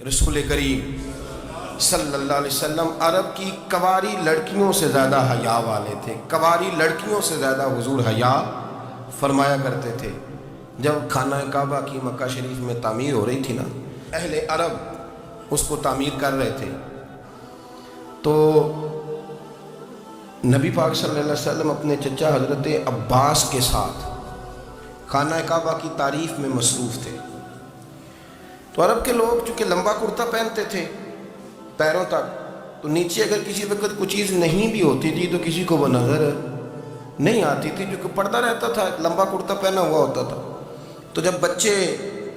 رسول کریم صلی اللہ علیہ وسلم عرب کی کواری لڑکیوں سے زیادہ حیا والے تھے. کواری لڑکیوں سے زیادہ حضور حیا فرمایا کرتے تھے. جب خانہ کعبہ کی مکہ شریف میں تعمیر ہو رہی تھی نا، اہل عرب اس کو تعمیر کر رہے تھے، تو نبی پاک صلی اللہ علیہ وسلم اپنے چچا حضرت عباس کے ساتھ خانہ کعبہ کی تعریف میں مصروف تھے. تو عرب کے لوگ چونکہ لمبا کرتا پہنتے تھے پیروں تک، تو نیچے اگر کسی وقت کوئی چیز نہیں بھی ہوتی تھی تو کسی کو وہ نظر نہیں آتی تھی، جو کہ پردہ رہتا تھا، لمبا کرتا پہنا ہوا ہوتا تھا. تو جب بچے،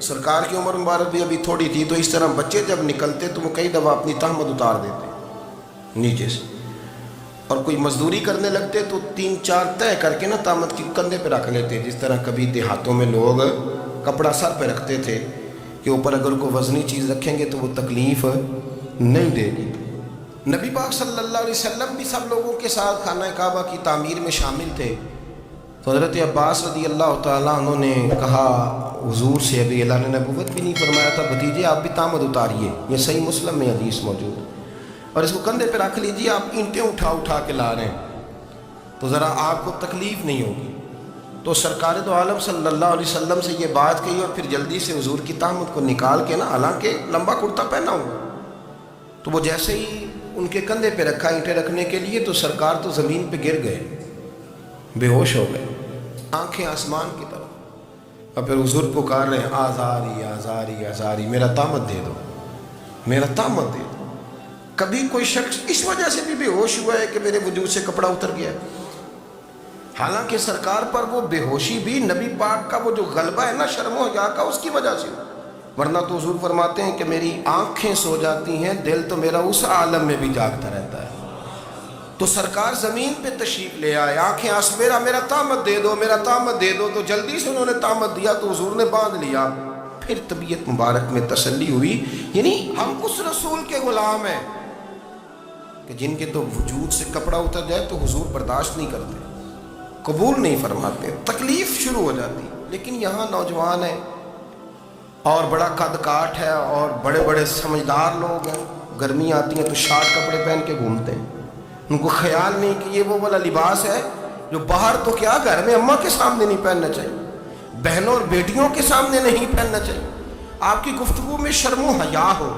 سرکار کی عمر مبارک بھی ابھی تھوڑی تھی، تو اس طرح بچے جب نکلتے تو وہ کئی دفعہ اپنی تہمت اتار دیتے نیچے سے، اور کوئی مزدوری کرنے لگتے تو 3-4 طے کر کے نا تہمت کی کندھے پہ رکھ لیتے. جس طرح کبھی دیہاتوں میں لوگ کپڑا سر پہ رکھتے تھے کہ اوپر اگر کوئی وزنی چیز رکھیں گے تو وہ تکلیف نہیں دے گی. نبی پاک صلی اللہ علیہ وسلم بھی سب لوگوں کے ساتھ خانہ کعبہ کی تعمیر میں شامل تھے. تو حضرت عباس رضی اللہ تعالیٰ عنہ نے کہا حضور سے، ابھی اللہ نے نبوت بھی نہیں فرمایا تھا، بھتیجے آپ بھی تہمت اتاریے، یہ صحیح مسلم میں حدیث موجود ہے، اور اس کو کندھے پہ رکھ لیجیے، آپ اینٹیں اٹھا اٹھا کے لا رہے ہیں تو ذرا آپ کو تکلیف نہیں ہوگی. تو سرکار دو عالم صلی اللہ علیہ وسلم سے یہ بات کہی، اور پھر جلدی سے حضور کی تہمت کو نکال کے نا، حالانکہ لمبا کرتا پہنا ہوا، تو وہ جیسے ہی ان کے کندھے پہ رکھا اینٹیں رکھنے کے لیے، تو سرکار تو زمین پہ گر گئے، بے ہوش ہو گئے، آنکھیں آسمان کی طرف، اور پھر حضور پکار رہے ہیں آزاری آزاری آزاری، میرا تہمت دے دو، میرا تہمت دے دو. کبھی کوئی شخص اس وجہ سے بھی بے ہوش ہوا ہے کہ میرے وجود سے کپڑا اتر گیا ہے؟ حالانکہ سرکار پر وہ بے ہوشی بھی نبی پاک کا وہ جو غلبہ ہے نا شرم و حیا کا، اس کی وجہ سے، ورنہ تو حضور فرماتے ہیں کہ میری آنکھیں سو جاتی ہیں، دل تو میرا اس عالم میں بھی جاگتا رہتا ہے. تو سرکار زمین پہ تشریف لے آئے، آنکھیں میرا تہمت دے دو، میرا تہمت دے دو. تو جلدی سے انہوں نے تہمت دیا تو حضور نے باندھ لیا. پھر طبیعت مبارک میں تسلی ہوئی، یعنی ہم اس رسول کے غلام ہیں کہ جن کے تو وجود سے کپڑا اتر جائے تو حضور برداشت نہیں کرتے، قبول نہیں فرماتے، تکلیف شروع ہو جاتی. لیکن یہاں نوجوان ہیں اور بڑا قد کاٹ ہے اور بڑے بڑے سمجھدار لوگ ہیں، گرمی آتی ہیں تو شارٹ کپڑے پہن کے گھومتے ہیں. ان کو خیال نہیں کہ یہ وہ والا لباس ہے جو باہر تو کیا گھر میں اماں کے سامنے نہیں پہننا چاہیے، بہنوں اور بیٹیوں کے سامنے نہیں پہننا چاہیے. آپ کی گفتگو میں شرم و حیا ہو،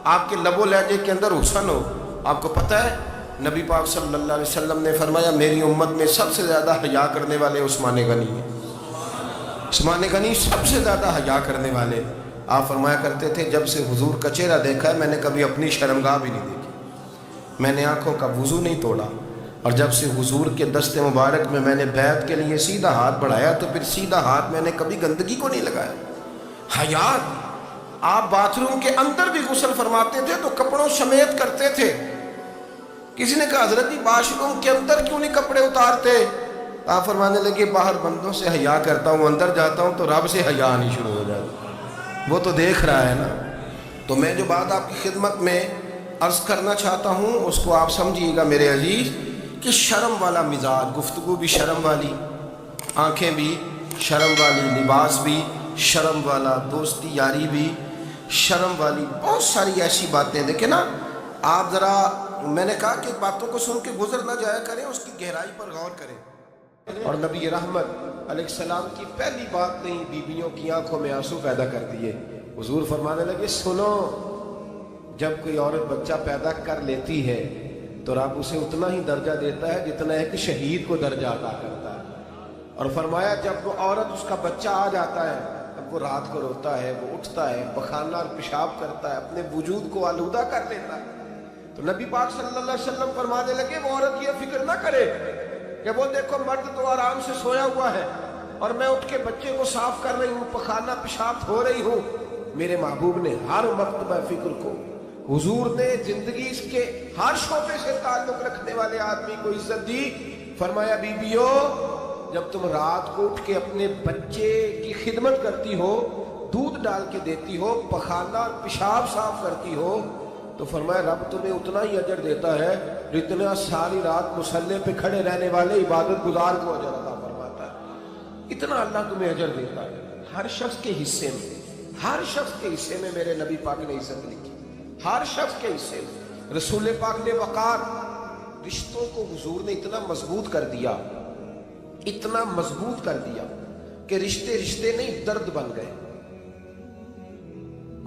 آپ کے لب و لہجے کے اندر حسن ہو. آپ کو پتہ ہے نبی پاک صلی اللہ علیہ وسلم نے فرمایا میری امت میں سب سے زیادہ حیا کرنے والے عثمان غنی ہیں. عثمان غنی سب سے زیادہ حیا کرنے والے. آپ فرمایا کرتے تھے جب سے حضور کا چہرہ دیکھا ہے میں نے کبھی اپنی شرمگاہ بھی نہیں دیکھی، میں نے آنکھوں کا وضو نہیں توڑا، اور جب سے حضور کے دست مبارک میں نے بیعت کے لیے سیدھا ہاتھ بڑھایا تو پھر سیدھا ہاتھ میں نے کبھی گندگی کو نہیں لگایا. حیات. آپ باتھ روم کے اندر بھی غسل فرماتے تھے تو کپڑوں سمیت کرتے تھے. کسی نے کہا حضرت واش روم کے اندر کیوں نہیں کپڑے اتارتے؟ آپ فرمانے لگے باہر بندوں سے حیا کرتا ہوں، اندر جاتا ہوں تو رب سے حیا آنی شروع ہو جاتی، وہ تو دیکھ رہا ہے نا. تو میں جو بات آپ کی خدمت میں عرض کرنا چاہتا ہوں اس کو آپ سمجھیے گا میرے عزیز، کہ شرم والا مزاج، گفتگو بھی شرم والی، آنکھیں بھی شرم والی، لباس بھی شرم والا، دوستی یاری بھی شرم والی، بہت ساری ایسی باتیں. دیکھیں نا آپ ذرا، میں نے کہا کہ باتوں کو سن کے گزر نہ جایا کریں، اس کی گہرائی پر غور کریں. اور نبی رحمت علیہ السلام کی پہلی بات نہیں بیویوں کی آنکھوں میں آنسو پیدا کر دیے. حضور فرمانے لگے سنو، جب کوئی عورت بچہ پیدا کر لیتی ہے تو رب اسے اتنا ہی درجہ دیتا ہے جتنا ایک شہید کو درجہ عطا کرتا ہے. اور فرمایا جب وہ عورت اس کا بچہ آ جاتا ہے، اب وہ رات کو روتا ہے، وہ اٹھتا ہے، پخانہ اور پیشاب کرتا ہے، اپنے وجود کو آلودہ کر لیتا ہے. تو نبی پاک صلی اللہ علیہ وسلم فرمانے لگے وہ عورت یہ فکر نہ کرے کہ وہ دیکھو مرد تو آرام سے سویا ہوا ہے اور میں اٹھ کے بچے کو صاف کر رہی ہوں، پخانہ پیشاب دھو رہی ہوں. میرے محبوب نے ہر مرتبہ فکر کو، حضور نے زندگی اس کے ہر شعبے سے تعلق رکھنے والے آدمی کو عزت دی. فرمایا بیویو جب تم رات کو اٹھ کے اپنے بچے کی خدمت کرتی ہو، دودھ ڈال کے دیتی ہو، پخانہ اور پیشاب صاف کرتی ہو، تو فرمایا رب تمہیں اتنا ہی اجر دیتا ہے جتنا ساری رات مصلی پہ کھڑے رہنے والے عبادت گزار کو اجر عطا فرماتا ہے. اتنا اللہ تمہیں اجر دیتا ہے. ہر شخص کے حصے میں، ہر شخص کے حصے میں میرے نبی پاک نے عزت لکھی، ہر شخص کے حصے میں رسول پاک نے وقار. رشتوں کو حضور نے اتنا مضبوط کر دیا، اتنا مضبوط کر دیا کہ رشتے رشتے نہیں درد بن گئے.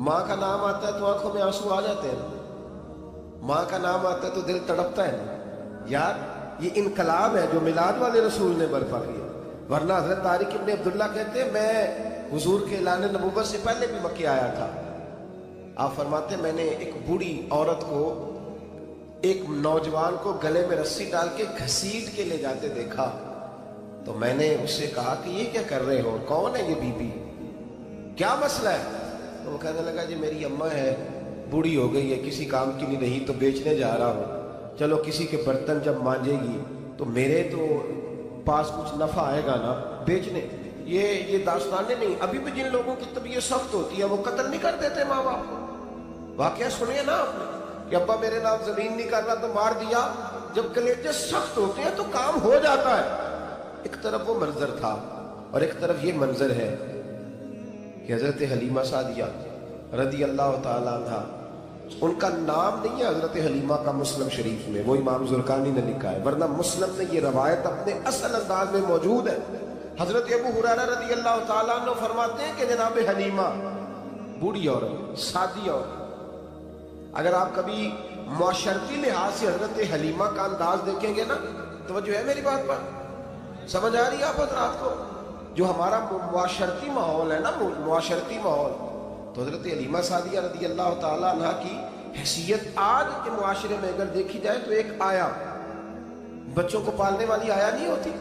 ماں کا نام آتا ہے تو آنکھوں میں آنسو آ جاتے ہیں، ماں کا نام آتا ہے تو دل تڑپتا ہے. یار یہ انقلاب ہے جو میلاد والے رسول نے برپا کیا. ورنہ حضرت طارق ابن عبداللہ کہتے ہیں میں حضور کے اعلان نبوت سے پہلے بھی مکے آیا تھا. آپ فرماتے ہیں میں نے ایک بوڑھی عورت کو، ایک نوجوان کو گلے میں رسی ڈال کے گھسیٹ کے لے جاتے دیکھا تو میں نے اس سے کہا کہ یہ کیا کر رہے ہو، کون ہے یہ بی بی، کیا مسئلہ ہے؟ تو وہ کہنے لگا جی میری اماں ہے، بوڑھی ہو گئی ہے، کسی کام کی نہیں رہی تو بیچنے جا رہا ہوں. چلو کسی کے برتن جب مانجے گی تو میرے تو پاس کچھ نفع آئے گا نا بیچنے. یہ داستانیں نہیں. ابھی بھی جن لوگوں کی طبیعت سخت ہوتی ہے وہ قتل نہیں کر دیتے ماں باپ کو. واقعہ سنیے نا آپ نے کہ ابا میرے نام زمین نہیں کر رہا تو مار دیا. جب کلیجے سخت ہوتے ہیں تو کام ہو جاتا ہے. ایک طرف وہ منظر تھا اور ایک طرف یہ منظر ہے کہ حضرت حلیمہ سعدیہ رضی اللہ تعالیٰ عنہ، ان کا نام نہیں ہے حضرت حلیمہ کا مسلم شریف میں، وہ امام زرقانی نے لکھا ہے، ورنہ مسلم میں یہ روایت اپنے اصل انداز میں موجود ہے. حضرت ابو ہریرہ رضی اللہ تعالیٰ عنہ فرماتے ہیں کہ جناب حلیمہ بوڑھی عورت، سادی عورت. اگر آپ کبھی معاشرتی لحاظ سے حضرت حلیمہ کا انداز دیکھیں گے نا، توجہ ہے میری بات پر، سمجھ آ رہی ہے آپ حضرات کو؟ جو ہمارا معاشرتی ماحول ہے نا، معاشرتی ماحول، تو حضرت حلیمہ سعدیہ رضی اللہ تعالیٰ عنہ کی حیثیت آج کے معاشرے میں اگر دیکھی جائے تو ایک آیا، بچوں کو پالنے والی آیا نہیں ہوتی،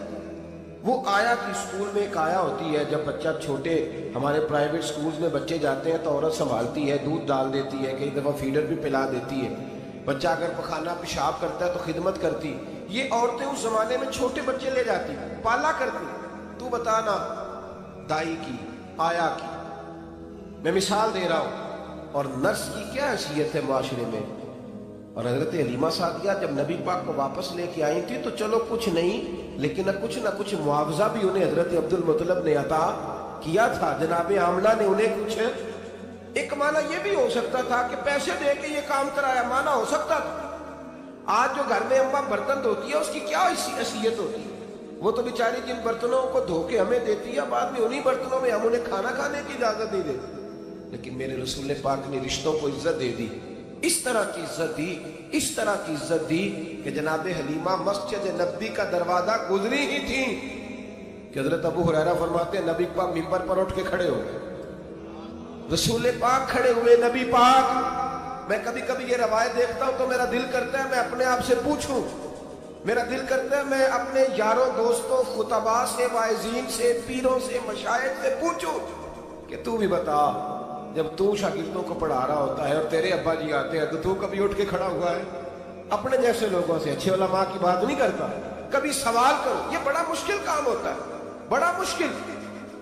وہ آیا کی اسکول میں ایک آیا ہوتی ہے. جب بچہ چھوٹے ہمارے پرائیویٹ سکولز میں بچے جاتے ہیں تو عورت سنبھالتی ہے، دودھ ڈال دیتی ہے، کئی دفعہ فیڈر بھی پلا دیتی ہے. بچہ اگر پخانہ پیشاب کرتا ہے تو خدمت کرتی. یہ عورتیں اس زمانے میں چھوٹے بچے لے جاتی، پالا کرتی. تو بتانا دائی کی، آیا کی، میں مثال دے رہا ہوں. اور نرس کی کیا حیثیت ہے معاشرے میں. اور حضرت حلیمہ سعدیہ جب نبی پاک کو واپس لے کے آئی تھی تو چلو کچھ نہیں، لیکن نہ کچھ معاوضہ بھی انہیں حضرت عبد المطلب نے عطا کیا تھا. جناب آمنہ نے انہیں کچھ، ایک معنی یہ بھی ہو سکتا تھا کہ پیسے دے کے یہ کام کرایا، معنی ہو سکتا تھا. آج جو گھر میں اماں برتن دھوتی ہے اس کی کیا حیثیت ہوتی ہے؟ وہ تو بیچاری جن برتنوں کو دھو کے ہمیں دیتی ہے، بعد میں انہی برتنوں میں ہم انہیں کھانا کھانے کی اجازت نہیں دیتے. لیکن میرے رسول پاک نے رشتوں کو عزت دے دی، اس طرح کی عزت دی، اس طرح کی عزت دی کہ جناب حلیمہ مسجد نبی کا دروازہ گزری ہی تھی کہ حضرت ابو ہریرہ فرماتے ہیں نبی پاک ممبر پر اٹھ کے کھڑے ہو گئے. رسول پاک کھڑے ہوئے، نبی پاک. میں کبھی کبھی یہ روایت دیکھتا ہوں تو میرا دل کرتا ہے میں اپنے آپ سے پوچھوں، میرا دل کرتا ہے میں اپنے یاروں دوستوں خطباء سے، واعظین سے، پیروں سے، مشائخ سے پوچھوں کہ تو بھی بتا، جب تو شاگردوں کو پڑھا رہا ہوتا ہے اور تیرے ابا جی آتے ہیں تو کبھی اٹھ کے کھڑا ہوا ہے؟ اپنے جیسے لوگوں سے، اچھے علماء کی بات نہیں کرتا، کبھی سوال کرو. یہ بڑا مشکل کام ہوتا ہے، بڑا مشکل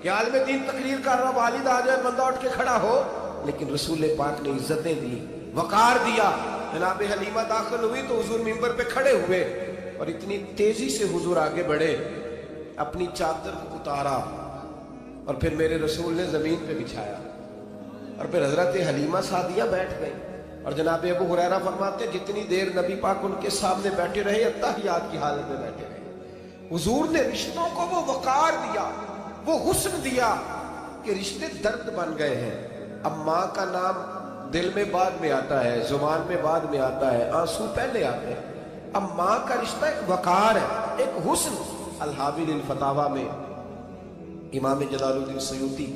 کہ عالم دین تقریر کر رہا، والد آ جائے، بندہ اٹھ کے کھڑا ہو. لیکن رسول پاک نے عزتیں دی، وقار دیا. جناب حلیمہ داخل ہوئی تو حضور ممبر پہ کھڑے ہوئے اور اتنی تیزی سے حضور آگے بڑھے، اپنی چادر کو اتارا اور پھر میرے رسول نے زمین پہ بچھایا اور پھر حضرت حلیمہ سعدیہ بیٹھ گئی. اور جناب ابو ہریرہ فرماتے جتنی دیر نبی پاک ان کے سامنے بیٹھے رہے اتحیات کی حالت میں بیٹھے رہے. حضور نے رشتوں کو وہ وقار دیا، وہ حسن دیا کہ رشتے درد بن گئے ہیں. اب ماں کا نام دل میں بعد میں آتا ہے، زبان میں بعد میں آتا ہے، آنسو پہلے آتے ہیں. اب ماں کا رشتہ ایک وقار ہے، ایک حسن. الحاوی للفتاوی میں امام جلال الدین سیوطی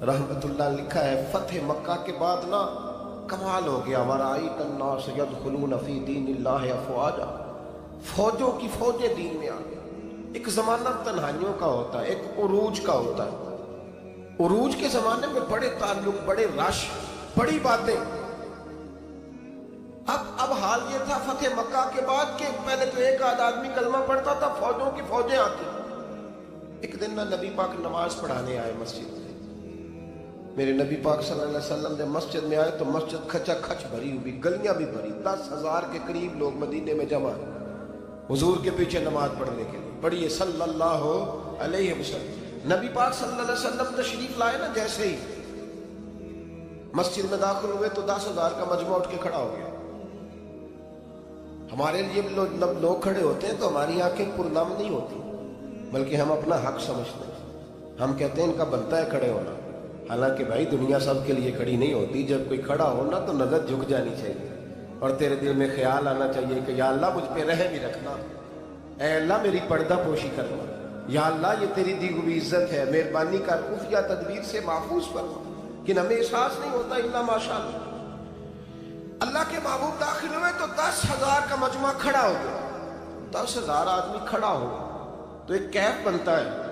رحمت اللہ لکھا ہے فتح مکہ کے بعد نا کمال ہو گیا. وَرَأَيْتَ النَّاسَ يَدْخُلُونَ فِي دِينِ اللَّهِ أَفْوَاجًا، فوجوں کی فوجیں دین میں آ گئی. ایک زمانہ تنہائیوں کا ہوتا ہے، ایک عروج کا ہوتا ہے. عروج کے زمانے میں بڑے تعلق، بڑے رش، بڑی باتیں. اب حال یہ تھا فتح مکہ کے بعد کہ پہلے تو ایک آدھ آدمی کلمہ پڑھتا تھا، فوجوں کی فوجیں آتی. ایک دن نہ نبی پاک نماز پڑھانے آئے مسجد میں. میرے نبی پاک صلی اللہ علیہ وسلم نے مسجد میں آئے تو مسجد کھچا کھچ بھری ہوئی، گلیاں بھی بھری، 10,000 کے قریب لوگ مدینے میں جمع ہیں حضور کے پیچھے نماز پڑھنے کے لیے. پڑھیے صلی اللہ علیہ وسلم. نبی پاک صلی اللہ علیہ وسلم تشریف لائے نا جیسے ہی مسجد میں داخل ہوئے تو 10,000 کا مجمع اٹھ کے کھڑا ہو گیا. ہمارے لیے لوگ کھڑے ہوتے ہیں تو ہماری آنکھیں پرنم نہیں ہوتی، بلکہ ہم اپنا حق سمجھتے ہیں. ہم کہتے ہیں ان کا بنتا ہے کھڑے ہونا، حالانکہ بھائی دنیا سب کے لیے کھڑی نہیں ہوتی. جب کوئی کھڑا ہونا تو نظر جھک جانی چاہیے اور تیرے دل میں خیال آنا چاہیے کہ یا اللہ مجھ پہ رحم ہی رکھنا، اے اللہ میری پردہ پوشی کرنا، یا اللہ یہ تیری دی ہوئی عزت ہے، مہربانی کر خفیہ تدبیر سے محفوظ فرما. کہ ہمیں احساس نہیں ہوتا الا ماشاء اللہ. اللہ کے محبوب داخل ہوئے تو 10,000 کا مجمع کھڑا ہو گیا. 10,000 آدمی کھڑا ہو تو ایک کیف بنتا ہے.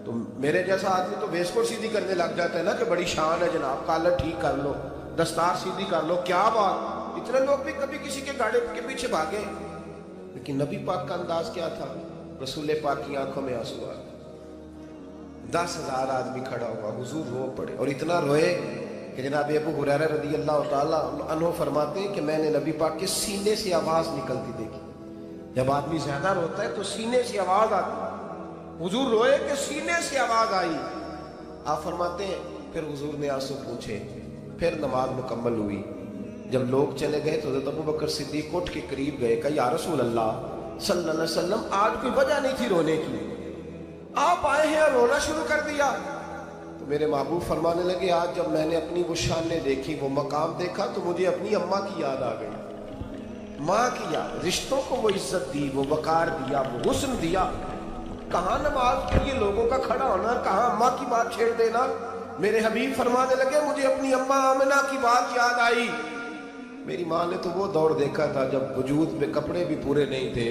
تو میرے جیسا آدمی تو ویس کو سیدھی کرنے لگ جاتا ہے نا کہ بڑی شان ہے جناب، کالر ٹھیک کر لو، دستار سیدھی کر لو، کیا بات. اتنے لوگ بھی کبھی کسی کے گاڑی کے پیچھے بھاگے. لیکن نبی پاک کا انداز کیا تھا؟ رسول پاک کی آنکھوں میں آنسو آ گئے. 10,000 آدمی کھڑا ہوا، حضور رو پڑے اور اتنا روئے کہ جناب ابو ہریرہ رضی اللہ تعالیٰ عنہ فرماتے ہیں کہ میں نے نبی پاک کے سینے سے آواز نکلتی دیکھی. جب آدمی زیادہ روتا ہے تو سینے سے آواز آتی. حضور روئے کہ سینے سے آواز آئی. آپ فرماتے ہیں پھر حضور نے آنسو پوچھے، پھر نماز مکمل ہوئی. جب لوگ چلے گئے تو حضرت ابوبکر صدیق اٹھ کے قریب گئے کہ یا رسول اللہ صلی اللہ علیہ وسلم آج کوئی وجہ نہیں تھی رونے کی، آپ آئے ہیں اور رونا شروع کر دیا. تو میرے محبوب فرمانے لگے آج جب میں نے اپنی وہ شانیں دیکھی، وہ مقام دیکھا تو مجھے اپنی اماں کی یاد آ گئی. ماں کی یاد، رشتوں کو وہ عزت دی، وہ وقار دیا، وہ حسن دیا. کہاں نماز کے لیے لوگوں کا کھڑا ہونا، کہاں اماں کی بات چھیڑ دینا. میرے حبیب فرمانے لگے مجھے اپنی اماں آمنہ کی بات یاد آئی. میری ماں نے تو وہ دور دیکھا تھا جب وجود میں کپڑے بھی پورے نہیں تھے،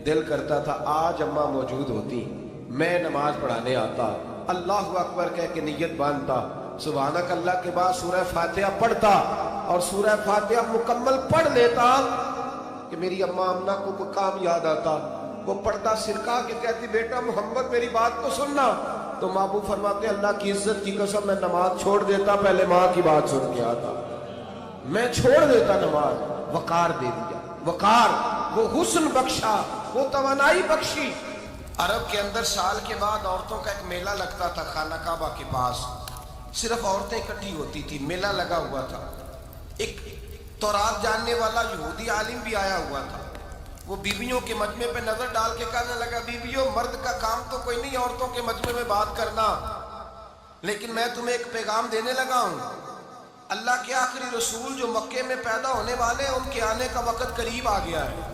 دل کرتا تھا آج اماں موجود ہوتی، میں نماز پڑھانے آتا، اللہ اکبر کہہ کے نیت باندھتا، سبحانک اللہ کے بعد سورہ فاتحہ پڑھتا اور سورہ فاتحہ مکمل پڑھ لیتا کہ میری اماں آمنہ کو مقام یاد آتا. وہ پردہ سرکا کے کہتی بیٹا محمد میری بات کو سننا. تو محبوب فرماتے اللہ کی عزت کی قسم میں نماز چھوڑ دیتا، پہلے ماں کی بات سن کے آتا. میں چھوڑ دیتا نماز. وقار دے دیا، وقار، وہ حسن بخشا، وہ توانائی بخشی. عرب کے اندر سال کے بعد عورتوں کا ایک میلہ لگتا تھا خانہ کعبہ کے پاس. صرف عورتیں اکٹھی ہوتی تھی، میلہ لگا ہوا تھا. ایک تورات جاننے والا یہودی عالم بھی آیا ہوا تھا. وہ بیویوں کے مجمع پہ نظر ڈال کے کہنے لگا بیویوں مرد کا کام تو کوئی نہیں عورتوں کے مجمع میں بات کرنا، لیکن میں تمہیں ایک پیغام دینے لگا ہوں. اللہ کے آخری رسول جو مکے میں پیدا ہونے والے ہیں ان کے آنے کا وقت قریب آ گیا ہے.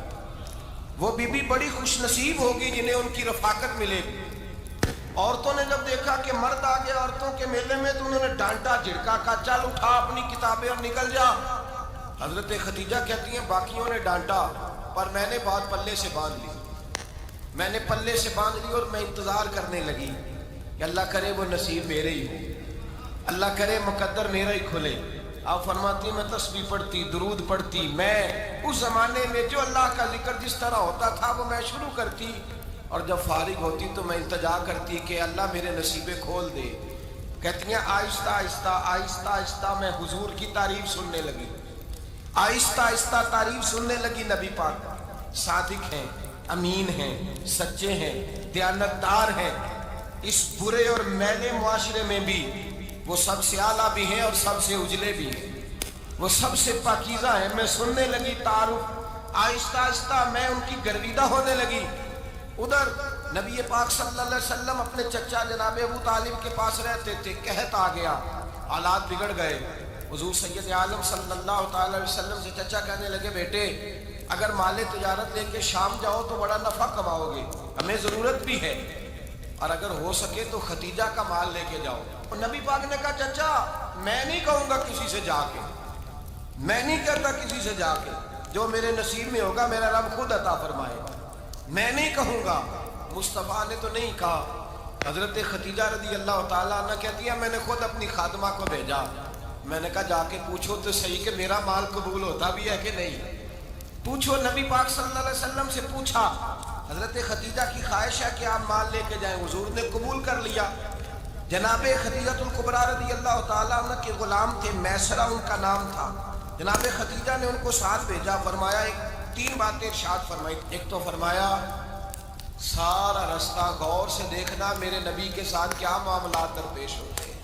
وہ بیوی بڑی خوش نصیب ہوگی جنہیں ان کی رفاقت ملے گی. عورتوں نے جب دیکھا کہ مرد آ گیا عورتوں کے میلے میں تو انہوں نے ڈانٹا جھڑکا، کہا چل اٹھا اپنی کتابیں اور نکل جا. حضرت خدیجہ کہتی ہیں باقیوں نے ڈانٹا پر میں نے بات پلے سے باندھ لی. میں نے پلے سے باندھ لی اور میں انتظار کرنے لگی کہ اللہ کرے وہ نصیب میرے ہی ہو، اللہ کرے مقدر میرا ہی کھلے. آپ فرماتی میں تسبیح پڑھتی، درود پڑھتی. میں اس زمانے میں جو اللہ کا ذکر جس طرح ہوتا تھا وہ میں شروع کرتی اور جب فارغ ہوتی تو میں التجا کرتی کہ اللہ میرے نصیبے کھول دے. کہتی ہیں آہستہ آہستہ آہستہ آہستہ میں حضور کی تعریف سننے لگی. آہستہ آہستہ تعریف سننے لگی. نبی پاک صادق ہیں، امین ہیں، سچے ہیں، دیانتدار ہیں. اس برے اور میلے معاشرے میں بھی وہ سب سے اعلیٰ بھی ہیں اور سب سے اجلے بھی ہیں، وہ سب سے پاکیزہ ہیں. میں سننے لگی تعارف، آہستہ آہستہ میں ان کی گرویدہ ہونے لگی. ادھر نبی پاک صلی اللہ علیہ وسلم اپنے چچا جناب ابو طالب کے پاس رہتے تھے. قحط آ گیا، حالات بگڑ گئے. حضور سید عالم صلی اللہ تعالی علیہ وسلم سے چچا کہنے لگے بیٹے اگر مال تجارت لے کے شام جاؤ تو بڑا نفع کماؤ گے، ہمیں ضرورت بھی ہے، اور اگر ہو سکے تو ختیجہ کا مال لے کے جاؤ. اور نبی پاک نے کہا چچا میں نہیں کہوں گا کسی سے جا کے، میں نہیں کرتا کسی سے جا کے، جو میرے نصیب میں ہوگا میرا رب خود عطا فرمائے گا، میں نہیں کہوں گا. مصطفیٰ نے تو نہیں کہا. حضرت ختیجہ رضی اللہ تعالیٰ عنہ کہتی ہے میں نے خود اپنی خادمہ کو بھیجا. میں نے کہا جا کے پوچھو تو صحیح کہ میرا مال قبول ہوتا بھی ہے کہ نہیں. پوچھو. نبی پاک صلی اللہ علیہ وسلم سے پوچھا. حضرت ختیجہ کی خواہش ہے کہ آپ مال لے کے جائیں. حضور نے قبول کر لیا. جناب خدیجہ الکبریٰ رضی اللہ تعالیٰ عنہ کے غلام تھے، میسرہ ان کا نام تھا. جناب خدیجہ نے ان کو ساتھ بھیجا. فرمایا تین باتیں ارشاد فرمائی. ایک تو فرمایا سارا رستہ غور سے دیکھنا میرے نبی کے ساتھ کیا معاملات درپیش ہوتے ہیں.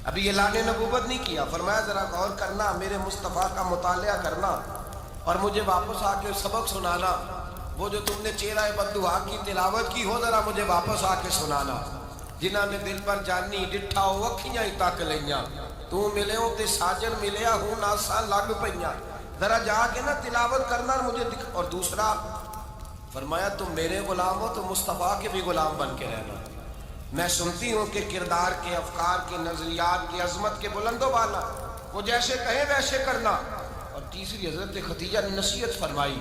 ابھی اعلان نبوت نہیں کیا، فرمایا ذرا غور کرنا، میرے مصطفیٰ کا مطالعہ کرنا اور مجھے واپس آ کے سبق سنانا، وہ جو تم نے چہرہ بددعا کی تلاوت کی ہو ذرا مجھے واپس آ کے سنانا، جنہاں نے دل پر جانی ڈٹھا ہو اکھیاں ہی تک لیاں، تو ملے ہوں تے ساجن ملیا ہوں ناساں لگ پئیاں، ذرا جا کے نا تلاوت کرنا اور مجھے اور دوسرا فرمایا تم میرے غلام ہو تو مصطفیٰ کے بھی غلام بن کے رہنا، میں سنتی ہوں کہ کردار کے، افکار کے، نظریات کی، عظمت کے بلند و بالا، وہ جیسے کہیں ویسے کرنا۔ اور تیسری حضرت خدیجہ نے نصیحت فرمائی،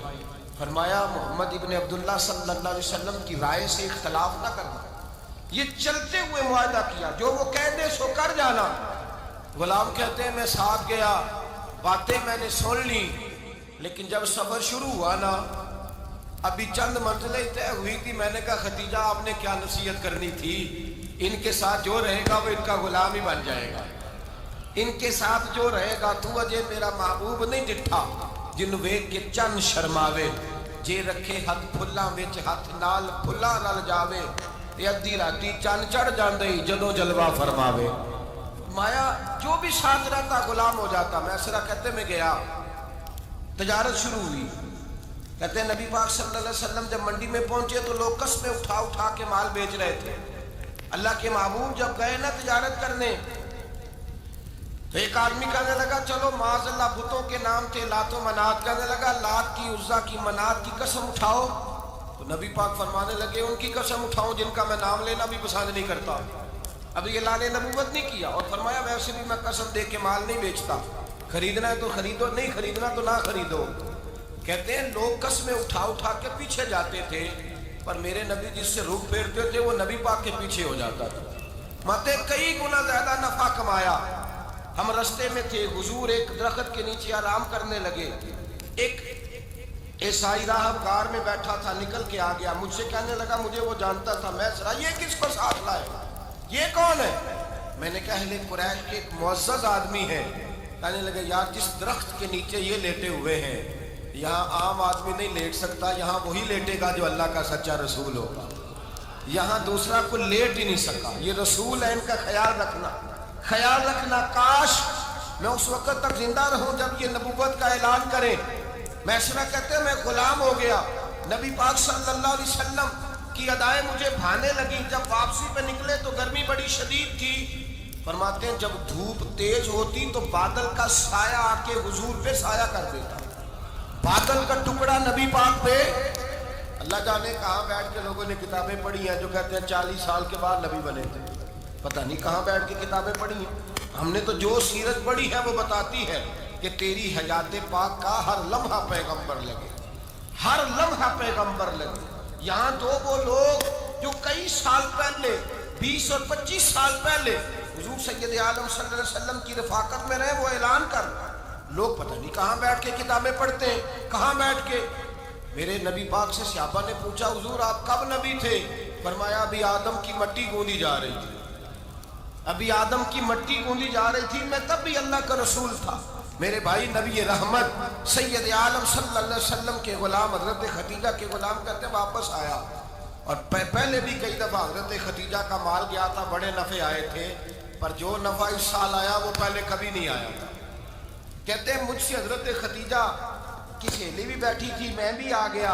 فرمایا محمد ابن عبداللہ صلی اللہ علیہ وسلم کی رائے سے اختلاف نہ کرنا، یہ چلتے ہوئے معاہدہ کیا، جو وہ کہہ دے سو کر جانا۔ غلام کہتے ہیں میں ساتھ گیا، باتیں میں نے سن لی، لیکن جب سفر شروع ہوا نا ابھی چند منزلیں طے ہوئی تھی، میں نے کہا خدیجہ آپ نے کیا نصیحت کرنی تھی، ان کے ساتھ جو رہے گا وہ ان کا غلام ہی بن جائے گا، ان کے ساتھ جو رہے گا تو اجے میرا محبوب نہیں ڈٹھا جن ویکھ کے چند شرماوے، جے رکھے ہاتھ پھلاں وچ ہاتھ نال پھلاں رل جاوے، تے ادھی راتی چند چڑھ جاندے جدوں جلوہ فرماوے۔ مایا جو بھی ساتھ رہتا غلام ہو جاتا۔ میں اسرا کہتے میں گیا، تجارت شروع ہوئی، کہتے ہیں نبی پاک صلی اللہ علیہ وسلم جب منڈی میں پہنچے تو لوگ قسمیں اٹھا اٹھا کے مال بیچ رہے تھے۔ اللہ کے محبوب جب گئے نا تجارت کرنے تو ایک آدمی کہنے لگا چلو معاذ اللہ بتوں کے نام تھے لات و منات، کہنے لگا لات کی، عزا کی، منات کی قسم اٹھاؤ، تو نبی پاک فرمانے لگے ان کی قسم اٹھاؤ جن کا میں نام لینا بھی پسند نہیں کرتا۔ ابھی اعلان نبوت نہیں کیا، اور فرمایا ویسے بھی میں قسم دے کے مال نہیں بیچتا، خریدنا ہے تو خریدو، نہیں خریدنا تو نہ خریدو۔ کہتے ہیں لوگ قسمیں اٹھا اٹھا کے پیچھے جاتے تھے، پر میرے نبی جس سے رخ پھیرتے تھے وہ نبی پاک کے پیچھے ہو جاتا تھا۔ ماتے کئی گنا زیادہ نفع کمایا۔ ہم رستے میں تھے، حضور ایک درخت کے نیچے آرام کرنے لگے، ایک عیسائی راہب غار میں بیٹھا تھا، نکل کے آ گیا، مجھ سے کہنے لگا مجھے وہ جانتا تھا، میں سرا یہ کس کو ساتھ لائے، یہ کون ہے؟ میں نے کہا اہل قریش کے ایک معزز آدمی ہے۔ کہنے لگے یار جس درخت کے نیچے یہ لیٹے ہوئے ہیں یہاں عام آدمی نہیں لیٹ سکتا، یہاں وہی لیٹے گا جو اللہ کا سچا رسول ہوگا، یہاں دوسرا کوئی لیٹ ہی نہیں سکا، یہ رسول ہے، ان کا خیال رکھنا، خیال رکھنا، کاش میں اس وقت تک زندہ رہوں جب یہ نبوت کا اعلان کرے۔ میں اس طرح کہتے ہیں میں غلام ہو گیا، نبی پاک صلی اللہ علیہ وسلم کی ادائیں مجھے بھانے لگی۔ جب واپسی پہ نکلے تو گرمی بڑی شدید تھی، فرماتے ہیں جب دھوپ تیز ہوتی تو بادل کا سایہ آ کے حضور پہ سایہ کر دیتا، بادل کا ٹکڑا نبی پاک پہ۔ اللہ جانے کہاں بیٹھ کے لوگوں نے کتابیں پڑھی ہیں جو کہتے ہیں 40 سال کے بعد نبی بنے تھے، پتہ نہیں کہاں بیٹھ کے کتابیں پڑھی ہیں۔ ہم نے تو جو سیرت پڑھی ہے وہ بتاتی ہے کہ تیری حیات پاک کا ہر لمحہ پیغمبر لگے، ہر لمحہ پیغمبر لگے۔ یہاں تو وہ لوگ جو کئی سال پہلے 20 اور 25 سال پہلے حضور سید عالم صلی اللہ علیہ وسلم کی رفاقت میں رہے، وہ اعلان کر لوگ پتہ نہیں کہاں بیٹھ کے کتابیں پڑھتے ہیں، کہاں بیٹھ کے۔ میرے نبی پاک سے صحابہ نے پوچھا حضور آپ کب نبی تھے؟ فرمایا ابھی آدم کی مٹی گوندی جا رہی تھی، ابھی آدم کی مٹی گوندی جا رہی تھی، میں تب بھی اللہ کا رسول تھا۔ میرے بھائی نبی رحمت سید عالم صلی اللہ علیہ وسلم کے غلام حضرت خدیجہ کے غلام کہتے واپس آیا، اور پہلے بھی کئی دفعہ حضرت خدیجہ کا مال گیا تھا، بڑے نفع آئے تھے، پر جو نفع اس سال آیا وہ پہلے کبھی نہیں آیا تھا۔ کہتے ہیں مجھ سے حضرت خدیجہ کی سہیلی بھی بیٹھی تھی، میں بھی آ گیا،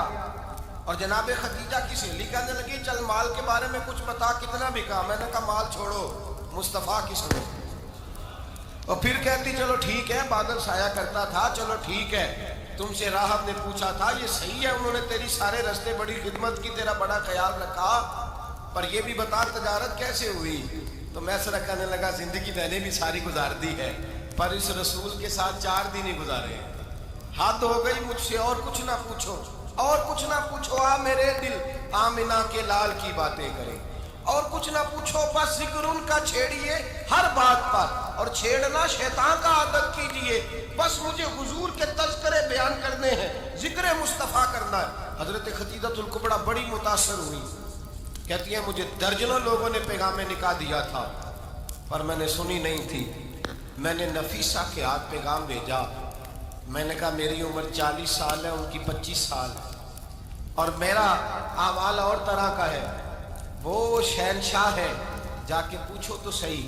اور جناب خدیجہ کی سہیلی کہنے لگی چل مال کے بارے میں کچھ بتا، کتنا بکا؟ میں نے کہا مال چھوڑو، مصطفیٰ کی سنو۔ اور پھر کہتی چلو ٹھیک ہے، بادل سایہ کرتا تھا، چلو ٹھیک ہے، تم سے راہب نے پوچھا تھا یہ صحیح ہے، انہوں نے تیری سارے رستے بڑی خدمت کی، تیرا بڑا خیال رکھا، پر یہ بھی بتا تجارت کیسے ہوئی؟ تو میں سر کہنے لگا زندگی میں نے بھی ساری گزار دی ہے، پر اس رسول کے ساتھ 4 دن ہی گزارے، حد ہو گئی مجھ سے، اور کچھ نہ پوچھو، اور کچھ نہ پوچھو، آ میرے دل آمنہ کے لال کی باتیں کریں، اور کچھ نہ پوچھو، بس ذکر ان کا چھیڑیے ہر بات پر، اور چھیڑنا شیطان کا عادت کیجئے، بس مجھے حضور کے تذکرے بیان کرنے ہیں، ذکر مصطفیٰ کرنا ہے۔ حضرت خدیجہ الکبریٰ بڑی متاثر ہوئی، کہتی ہیں مجھے درجنوں لوگوں نے پیغام نکاح دیا تھا پر میں نے سنی نہیں تھی، میں نے نفیسہ کے ہاتھ پیغام بھیجا، میں نے کہا میری عمر 40 سال ہے، ان کی 25 سال ہے، اور میرا اعمال اور طرح کا ہے، وہ شہنشاہ ہے، جا کے پوچھو تو صحیح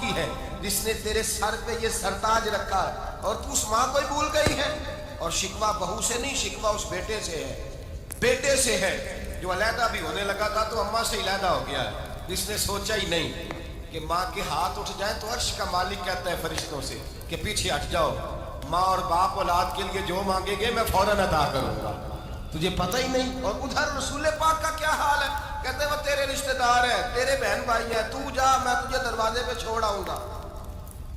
کی ہے جس نے تیرے سر پہ یہ سرتاج رکھا ہے، اور تو اس ماں کو ہی بھول گئی ہے۔ اور شکوہ بہو سے نہیں، شکوہ اس بیٹے سے ہے، بیٹے سے ہے جو علیحدہ بھی ہونے لگا تھا تو اماں سے علیحدہ ہو گیا ہے، جس نے سوچا ہی نہیں کہ ماں کے ہاتھ اٹھ جائیں تو عرش کا مالک کہتا ہے فرشتوں سے کہ پیچھے ہٹ جاؤ، ماں اور باپ اولاد کے لیے جو مانگیں گے میں فوراً عطا کروں گا، تجھے پتہ ہی نہیں۔ اور ادھر رسول پاک کا کیا حال ہے، کہتے ہیں وہ تیرے رشتہ دار ہیں، تیرے بہن بھائی ہیں، تو جا، میں تجھے دروازے پہ چھوڑ آؤں گا،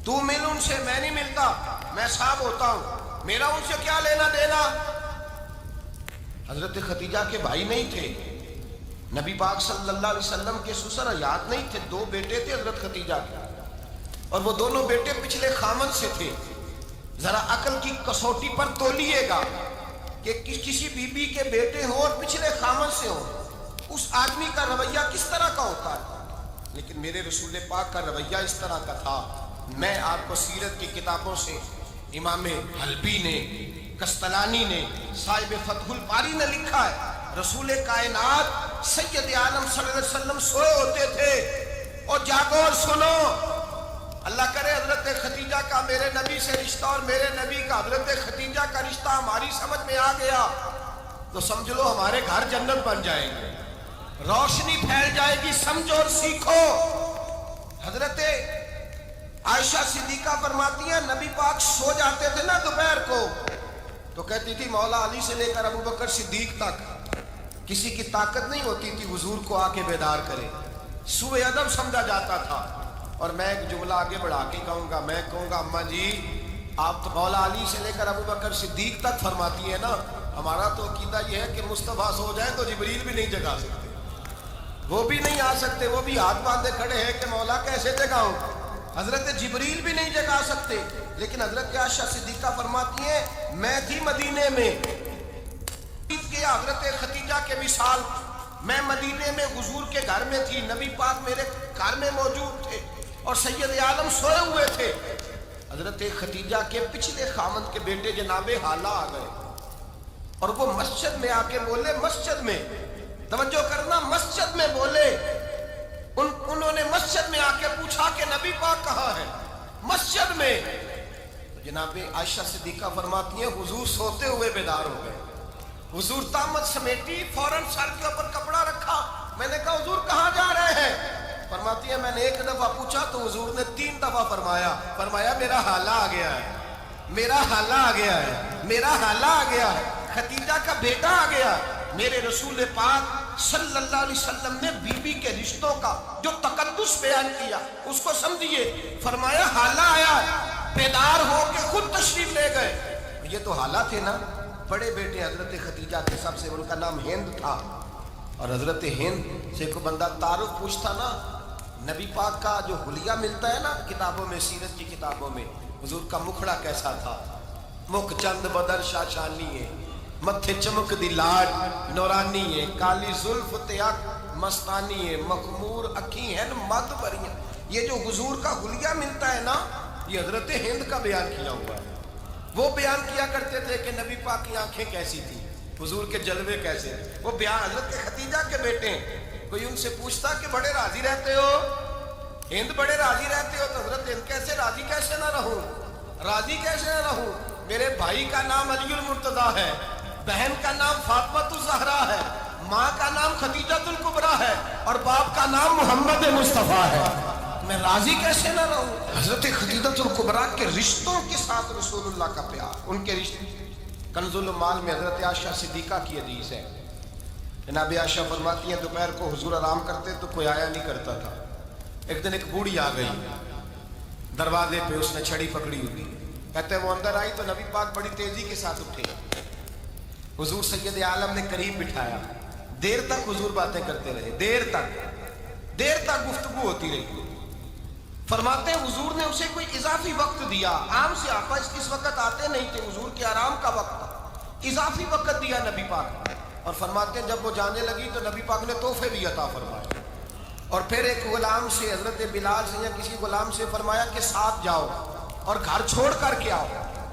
تو مل ان سے، میں نہیں ملتا، میں صاحب ہوتا ہوں، میرا ان سے کیا لینا دینا۔ حضرت خدیجہ کے بھائی نہیں تھے، نبی پاک صلی اللہ علیہ وسلم کے سسر حیات نہیں تھے، دو بیٹے تھے حضرت خدیجہ کے، اور وہ دونوں بیٹے پچھلے خامن سے تھے۔ ذرا عقل کی کسوٹی پر تولیے گا کہ کسی بی بی کے بیٹے ہوں اور پچھلے خامن سے ہوں، اس آدمی کا رویہ کس طرح کا ہوتا ہے۔ لیکن میرے رسول پاک کا رویہ اس طرح کا تھا۔ میں آپ کو سیرت کی کتابوں سے، امام حلبی نے، کستلانی نے، صاحب فتح الباری نے لکھا ہے، رسول کائنات سید عالم صلی اللہ علیہ وسلم سوئے ہوتے تھے اور جاگو اور سنو، اللہ کرے حضرت خدیجہ کا میرے نبی سے رشتہ اور میرے نبی کا حضرت خدیجہ کا رشتہ ہماری سمجھ میں آ گیا تو سمجھ لو ہمارے گھر جنت بن جائیں گے، روشنی پھیل جائے گی، سمجھو اور سیکھو۔ حضرت عائشہ صدیقہ فرماتی ہیں نبی پاک سو جاتے تھے نا دوپہر کو تو کہتی تھی مولا علی سے لے کر ابو بکر صدیق تک کسی کی طاقت نہیں ہوتی تھی حضور کو آ کے بیدار کرے، سوء ادب سمجھا جاتا تھا۔ اور میں ایک جملہ آگے بڑھا کے کہوں گا، میں کہوں گا اماں جی آپ تو مولا علی سے لے کر ابو بکر صدیق تک فرماتی ہیں نا، ہمارا تو عقیدہ یہ ہے کہ مصطفیٰ سو جائے تو جبریل بھی نہیں جگا سکتے، وہ بھی نہیں آ سکتے، وہ بھی ہاتھ باندھے کھڑے ہیں کہ مولا کیسے جگاؤں، حضرت جبریل بھی نہیں جگا سکتے۔ لیکن حضرت عائشہ صدیقہ فرماتی ہیں میں تھی مدینے میں کہ حضرت خدیجہ کے مثال، میں مدینے میں حضور کے گھر میں تھی، نبی پاک میرے گھر میں موجود تھے اور سید عالم سوئے ہوئے تھے، حضرت خدیجہ کے پچھلے خامند کے بیٹے جناب حالہ آ گئے اور وہ مسجد میں آ کے بولے، مسجد میں توجہ کرنا، مسجد میں بولے، انہوں نے مسجد میں آ کے پوچھا کہ نبی پاک کہاں ہے، مسجد میں۔ جناب عائشہ صدیقہ فرماتی ہیں حضور سوتے ہوئے بیدار ہو گئے، حضور طامت سمیٹی، فوراً سر کے اوپر کپڑا رکھا، میں نے کہا حضور کہاں جا رہے ہیں، فرماتی ہے میں نے ایک دفعہ پوچھا تو حضور نے 3 دفعہ فرمایا میرا حالہ آ گیا ہے، میرا حالہ آ گیا ہے، میرا حالہ آ گیا ہے، خدیجہ کا بیٹا آ گیا۔ میرے رسول پاک صلی اللہ علیہ وسلم نے بی بی کے رشتوں کا جو تقدس بیان کیا اس کو سمجھیے، فرمایا حالہ آیا، بیدار ہو کے خود تشریف لے گئے۔ یہ تو حالہ تھے نا، بڑے بیٹے حضرت خدیجہ کے، سب سے ان کا نام ہند تھا، اور حضرت ہند سے کوئی بندہ تعارف پوچھتا نا، نبی پاک کا جو حلیہ ملتا ہے نا کتابوں میں، سیرت کی کتابوں میں، حضور کا مکھڑا کیسا تھا، مکھ چند بدر شاشانی ہے، متھے چمک دی لاڈ نورانی ہے، کالی زلف تے اکھ مستانی ہے، مخمور اکھی ہیں مد بریاں۔ یہ جو حضور کا حلیہ ملتا ہے نا، یہ حضرت ہند کا بیان کیا ہوا ہے۔ وہ بیان کیا کرتے تھے کہ نبی پاک کی آنکھیں کیسی تھی، حضور کے جلوے کیسے، وہ بیان حضرت خدیجہ کے بیٹے ہیں۔ کوئی ان سے پوچھتا کہ بڑے راضی رہتے ہو، ہند بڑے راضی رہتے ہو، تو حضرت ہند کیسے راضی کیسے نہ رہوں، راضی کیسے نہ رہوں، میرے بھائی کا نام علی المرتضیٰ ہے، بہن کا نام فاطمہ الزہرا ہے، ماں کا نام خدیجہ الکبریٰ ہے، اور باپ کا نام محمد مصطفیٰ ہے، میں راضی کیسے نہ رہوں۔ حضرت خدیجہ الکبریٰ کے رشتوں کے ساتھ رسول اللہ کا پیار، ان کے رشتے۔ کنز المال میں حضرت عائشہ صدیقہ کی حدیث ہے، جناب عائشہ فرماتی ہیں دوپہر کو حضور آرام کرتے تو کوئی آیا نہیں کرتا تھا، ایک دن ایک بوڑھی آ گئی دروازے پہ، اس نے چھڑی پکڑی ہوئی، کہتے ہیں وہ اندر آئی تو نبی پاک بڑی تیزی کے ساتھ اٹھے، حضور سید عالم نے قریب بٹھایا، دیر تک حضور باتیں کرتے رہے، دیر تک گفتگو ہوتی رہی۔ فرماتے ہیں حضور نے اسے کوئی اضافی وقت دیا، عام سے آقا اس وقت آتے نہیں تھے، حضور کے آرام کا وقت تھا، اضافی وقت دیا نبی پاک نے، اور فرماتے ہیں جب وہ جانے لگی تو نبی پاک نے تحفے بھی عطا فرمائے، اور پھر ایک غلام سے، حضرت بلال سے یا کسی غلام سے فرمایا کہ ساتھ جاؤ اور گھر چھوڑ کر کے آؤ۔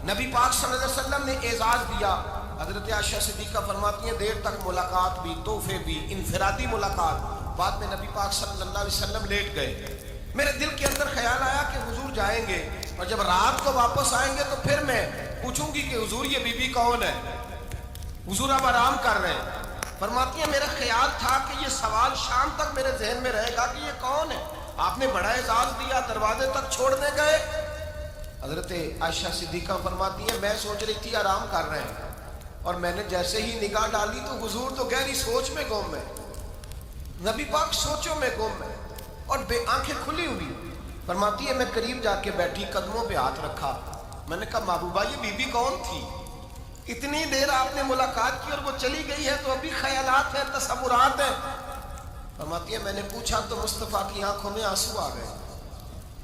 نبی پاک صلی اللہ علیہ وسلم نے اعزاز دیا۔ حضرت عائشہ صدیقہ فرماتی ہیں دیر تک ملاقات بھی، تحفے بھی، انفرادی ملاقات۔ بعد میں نبی پاک صلی اللہ علیہ وسلم لیٹ گئے، میرے دل کے اندر خیال آیا کہ حضور جائیں گے اور جب رات کو واپس آئیں گے تو پھر میں پوچھوں گی کہ حضور یہ بی بی کون ہے، حضور اب آرام کر رہے ہیں۔ فرماتی ہیں میرا خیال تھا کہ یہ سوال شام تک میرے ذہن میں رہے گا کہ یہ کون ہے، آپ نے بڑا اعزاز دیا، دروازے تک چھوڑنے گئے۔ حضرت عائشہ صدیقہ فرماتی ہیں میں سوچ رہی تھی آرام کر رہے ہیں، اور میں نے جیسے ہی نگاہ ڈالی تو حضور تو گہری سوچ میں گم ہے، نبی پاک سوچوں میں گم ہے اور بے آنکھیں کھلی ہوئی۔ فرماتی ہے میں قریب جا کے بیٹھی، قدموں پہ ہاتھ رکھا، میں نے کہا محبوبہ یہ بی بی کون تھی؟ اتنی دیر آپ نے ملاقات کی اور وہ چلی گئی ہے تو ابھی خیالات ہیں، تصورات ہیں۔ فرماتی ہے میں نے پوچھا تو مصطفیٰ کی آنکھوں میں آنسو آ گئے،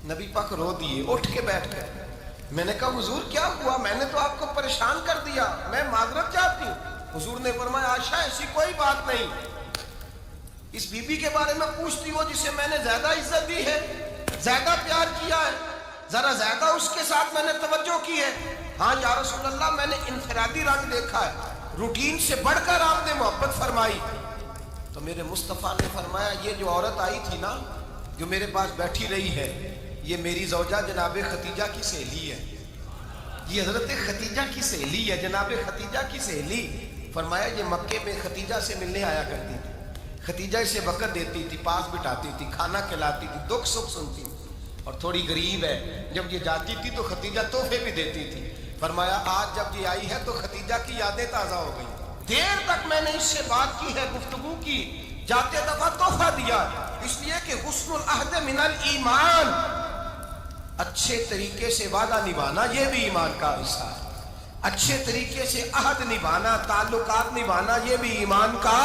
نبی پاک رو دیے، اٹھ کے بیٹھ گئے۔ میں نے کہا حضور کیا ہوا؟ میں نے تو آپ کو پریشان کر دیا، میں معذرت چاہتی ہوں۔ حضور نے فرمایا عائشہ ایسی کوئی بات نہیں، اس بی بی کے بارے میں پوچھتی ہو جسے میں نے زیادہ عزت دی ہے، زیادہ پیار کیا ہے، ذرا زیادہ اس کے ساتھ میں نے توجہ کی ہے۔ ہاں یا رسول اللہ میں نے انفرادی رنگ دیکھا ہے، روٹین سے بڑھ کر آپ نے محبت فرمائی۔ تو میرے مصطفیٰ نے فرمایا یہ جو عورت آئی تھی نا، جو میرے پاس بیٹھی رہی ہے، یہ میری زوجہ جناب ختیجہ کی سہیلی ہے، یہ حضرت ختیجہ کی سہیلی ہے، جناب ختیجہ کی سہیلی۔ فرمایا یہ مکے میں ختیجہ سے ملنے آیا کرتی تھی، ختیجہ اسے وقت دیتی تھی، پاس بٹھاتی تھی، کھانا کھلاتی تھی، دکھ سکھ سنتی تھی، اور تھوڑی غریب ہے، جب یہ جاتی تھی تو ختیجہ تحفے بھی دیتی تھی۔ فرمایا آج جب یہ آئی ہے تو ختیجہ کی یادیں تازہ ہو گئی، دیر تک میں نے اس سے بات کی ہے، گفتگو کی، جاتے دفعہ تحفہ دیا، اس لیے کہ حسن العہد من الایمان، اچھے طریقے سے وعدہ نبھانا یہ بھی ایمان کا حصہ ہے، اچھے طریقے سے عہد نبھانا، تعلقات نبھانا یہ بھی ایمان کا